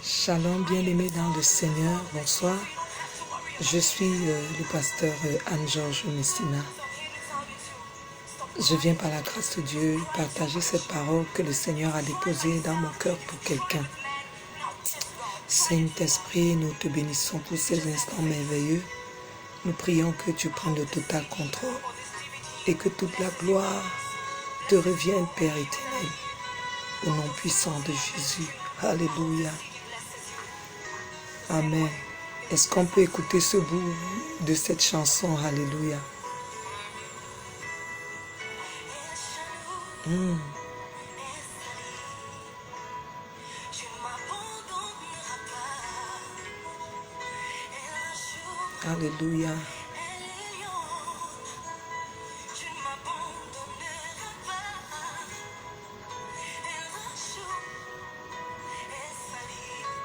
Shalom, bien-aimés dans le Seigneur, bonsoir. Je suis le pasteur Anne-Georges Messina. Je viens par la grâce de Dieu partager cette parole que le Seigneur a déposée dans mon cœur pour quelqu'un. Saint-Esprit, nous te bénissons pour ces instants merveilleux. Nous prions que tu prennes le total contrôle et que toute la gloire te revienne, Père éternel, au nom puissant de Jésus. Alléluia. Amen. Est-ce qu'on peut écouter ce bout de cette chanson? Alléluia. Alléluia.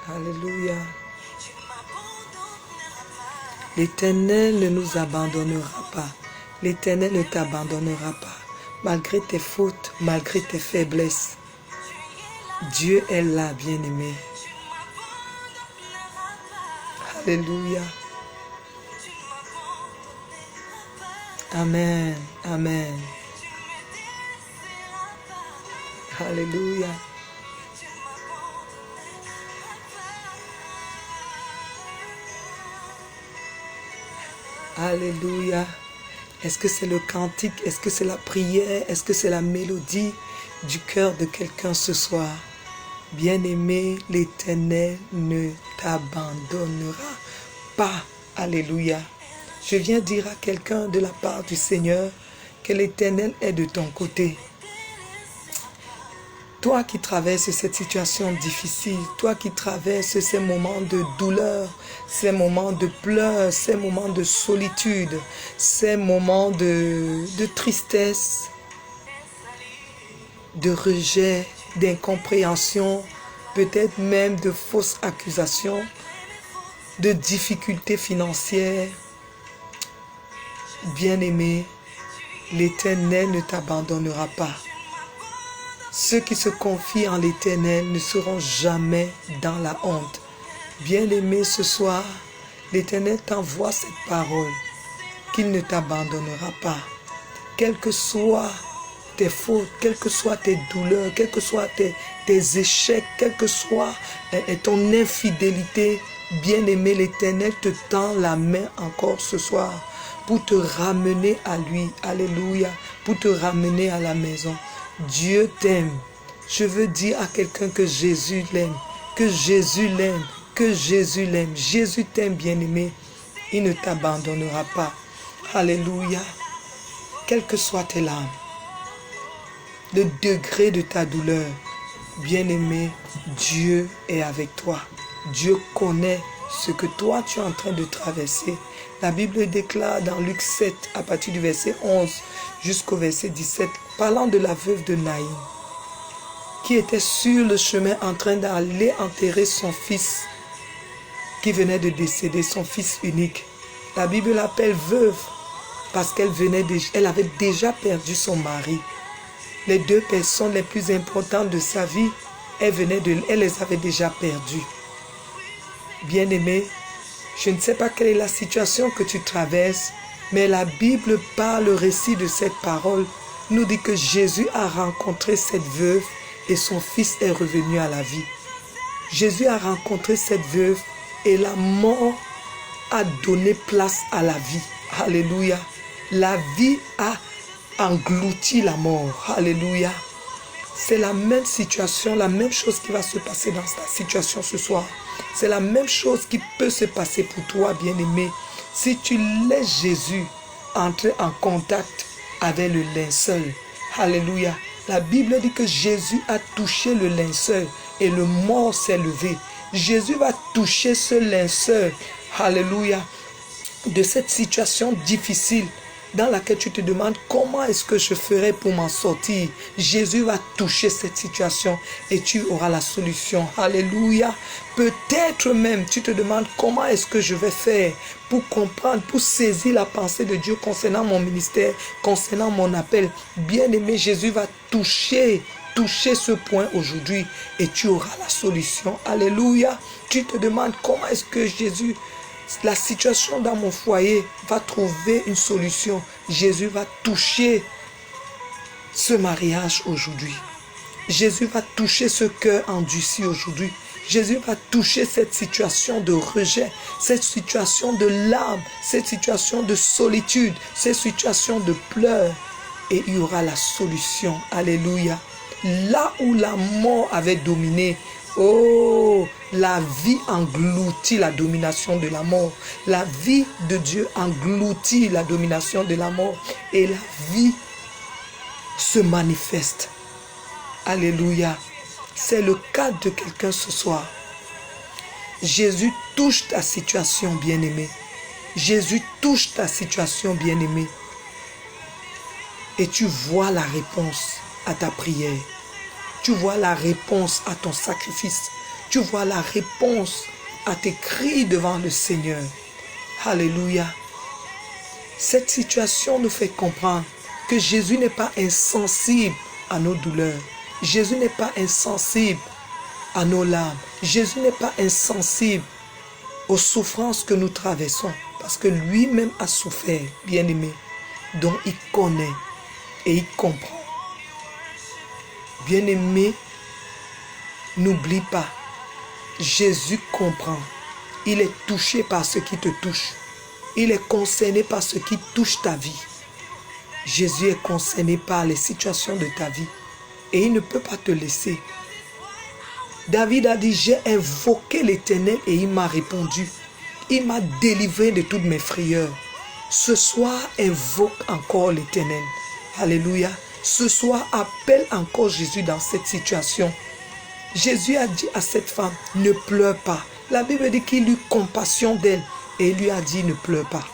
Alléluia. L'Éternel ne nous abandonnera pas. L'Éternel ne t'abandonnera pas. Malgré tes fautes, malgré tes faiblesses. Dieu est là, bien-aimé. Alléluia. Amen. Amen. Alléluia. Alléluia. Est-ce que c'est le cantique? Est-ce que c'est la prière? Est-ce que c'est la mélodie du cœur de quelqu'un ce soir? Bien-aimé, l'Éternel ne t'abandonnera pas. Alléluia. Je viens dire à quelqu'un de la part du Seigneur que l'Éternel est de ton côté. Toi qui traverses cette situation difficile, toi qui traverses ces moments de douleur, ces moments de pleurs, ces moments de solitude, ces moments de tristesse, de rejet, d'incompréhension, peut-être même de fausses accusations, de difficultés financières. Bien-aimé, l'Éternel ne t'abandonnera pas. Ceux qui se confient en l'Éternel ne seront jamais dans la honte. Bien-aimé, ce soir, l'Éternel t'envoie cette parole, qu'il ne t'abandonnera pas. Quelles que soient tes fautes, quelles que soient tes douleurs, quels que soient tes échecs, quelle que soit ton infidélité, bien-aimé, l'Éternel te tend la main encore ce soir pour te ramener à lui. Alléluia, pour te ramener à la maison. Dieu t'aime. Je veux dire à quelqu'un que Jésus l'aime, que Jésus l'aime, que Jésus l'aime. Jésus t'aime, bien-aimé. Il ne t'abandonnera pas. Alléluia. Quelles que soient tes larmes, le degré de ta douleur, bien-aimé, Dieu est avec toi. Dieu connaît ce que toi tu es en train de traverser. La Bible déclare dans Luc 7, à partir du verset 11 jusqu'au verset 17, parlant de la veuve de Naïm, qui était sur le chemin en train d'aller enterrer son fils qui venait de décéder, son fils unique. La Bible l'appelle veuve parce elle avait déjà perdu son mari. Les deux personnes les plus importantes de sa vie, elle les avait déjà perdues. Bien-aimé, je ne sais pas quelle est la situation que tu traverses, mais la Bible, par le récit de cette parole, nous dit que Jésus a rencontré cette veuve et son fils est revenu à la vie. Jésus a rencontré cette veuve et la mort a donné place à la vie. Alléluia. La vie a englouti la mort. Alléluia. C'est la même situation, la même chose qui va se passer dans ta situation ce soir. C'est la même chose qui peut se passer pour toi, bien-aimé. Si tu laisses Jésus entrer en contact avec le linceul. Alléluia. La Bible dit que Jésus a touché le linceul et le mort s'est levé. Jésus va toucher ce linceul. Alléluia. De cette situation difficile dans laquelle tu te demandes comment est-ce que je ferai pour m'en sortir. Jésus va toucher cette situation et tu auras la solution. Alléluia. Peut-être même tu te demandes comment est-ce que je vais faire pour comprendre, pour saisir la pensée de Dieu concernant mon ministère, concernant mon appel. Bien-aimé, Jésus va toucher toucher ce point aujourd'hui et tu auras la solution. Alléluia. Tu te demandes comment est-ce que Jésus, la situation dans mon foyer va trouver une solution. Jésus va toucher ce mariage aujourd'hui. Jésus va toucher ce cœur endurci aujourd'hui. Jésus va toucher cette situation de rejet, cette situation de larmes, cette situation de solitude, cette situation de pleurs. Et il y aura la solution. Alléluia. Là où la mort avait dominé, oh, la vie engloutit la domination de la mort. La vie de Dieu engloutit la domination de la mort. Et la vie se manifeste. Alléluia. C'est le cas de quelqu'un ce soir. Jésus touche ta situation, bien-aimé. Jésus touche ta situation, bien-aimé. Et tu vois la réponse à ta prière. Tu vois la réponse à ton sacrifice. Tu vois la réponse à tes cris devant le Seigneur. Alléluia. Cette situation nous fait comprendre que Jésus n'est pas insensible à nos douleurs. Jésus n'est pas insensible à nos larmes. Jésus n'est pas insensible aux souffrances que nous traversons. Parce que lui-même a souffert, bien-aimé, dont il connaît et il comprend. Bien-aimé, n'oublie pas, Jésus comprend. Il est touché par ce qui te touche. Il est concerné par ce qui touche ta vie. Jésus est concerné par les situations de ta vie. Et il ne peut pas te laisser. David a dit, j'ai invoqué l'Éternel et il m'a répondu. Il m'a délivré de toutes mes frayeurs. Ce soir, invoque encore l'Éternel. Alléluia. Ce soir, appelle encore Jésus dans cette situation. Jésus a dit à cette femme, ne pleure pas. La Bible dit qu'il eut compassion d'elle et il lui a dit, ne pleure pas.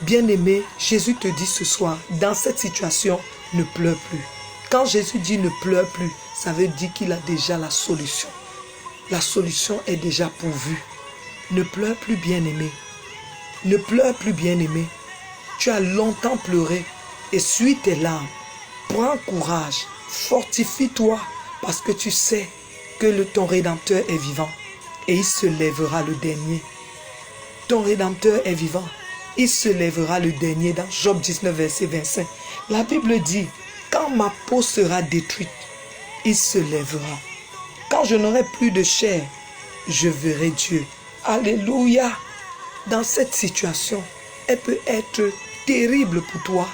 Bien-aimé, Jésus te dit ce soir, dans cette situation, ne pleure plus. Quand Jésus dit ne pleure plus, ça veut dire qu'il a déjà la solution. La solution est déjà pourvue. Ne pleure plus, bien-aimé. Ne pleure plus, bien-aimé. Tu as longtemps pleuré. Essuie tes larmes. Prends courage. Fortifie-toi parce que tu sais que ton Rédempteur est vivant. Et il se lèvera le dernier. Ton Rédempteur est vivant. Il se lèvera le dernier dans Job 19, verset 25. La Bible dit, quand ma peau sera détruite, il se lèvera. Quand je n'aurai plus de chair, je verrai Dieu. Alléluia. Dans cette situation, elle peut être terrible pour toi.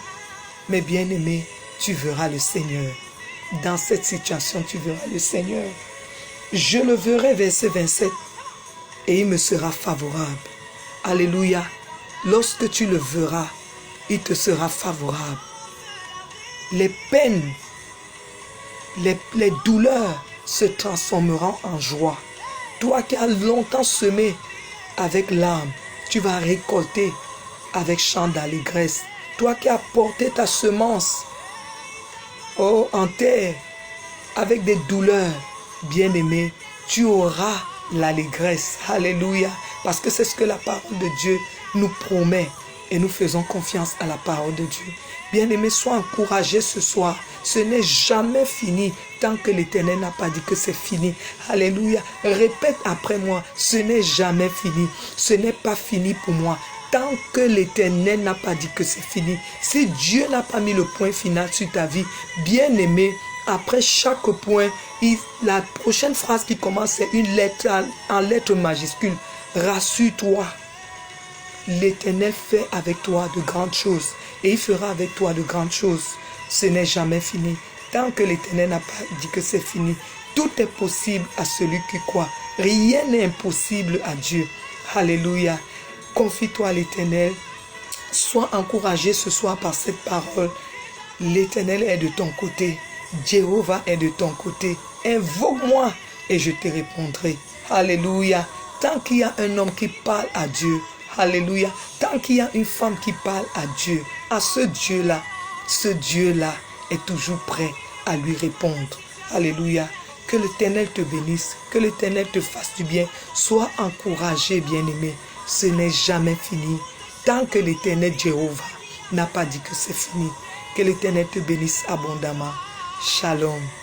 Mais bien-aimé, tu verras le Seigneur. Dans cette situation, tu verras le Seigneur. Je le verrai, verset 27. Et il me sera favorable. Alléluia. Lorsque tu le verras, il te sera favorable. Les peines, les douleurs se transformeront en joie. Toi qui as longtemps semé avec larmes, tu vas récolter avec chant d'allégresse. Toi qui as porté ta semence en terre avec des douleurs, bien-aimé, tu auras l'allégresse. Alléluia. Parce que c'est ce que la parole de Dieu nous promet. Et nous faisons confiance à la parole de Dieu. Bien-aimé, sois encouragé ce soir. Ce n'est jamais fini tant que l'Éternel n'a pas dit que c'est fini. Alléluia. Répète après moi, ce n'est jamais fini. Ce n'est pas fini pour moi. Tant que l'Éternel n'a pas dit que c'est fini. Si Dieu n'a pas mis le point final sur ta vie, bien-aimé, après chaque point, la prochaine phrase qui commence, c'est une lettre en lettres majuscules. Rassure-toi. L'Éternel fait avec toi de grandes choses et il fera avec toi de grandes choses. Ce n'est jamais fini. Tant que l'Éternel n'a pas dit que c'est fini, tout est possible à celui qui croit. Rien n'est impossible à Dieu. Alléluia. Confie-toi à l'Éternel. Sois encouragé ce soir par cette parole. L'Éternel est de ton côté. Jéhovah est de ton côté. Invoque-moi et je te répondrai. Alléluia. Tant qu'il y a un homme qui parle à Dieu, alléluia. Tant qu'il y a une femme qui parle à Dieu, à ce Dieu-là est toujours prêt à lui répondre. Alléluia. Que l'Éternel te bénisse, que l'Éternel te fasse du bien. Sois encouragé, bien-aimé. Ce n'est jamais fini. Tant que l'Éternel Jéhovah n'a pas dit que c'est fini. Que l'Éternel te bénisse abondamment. Shalom.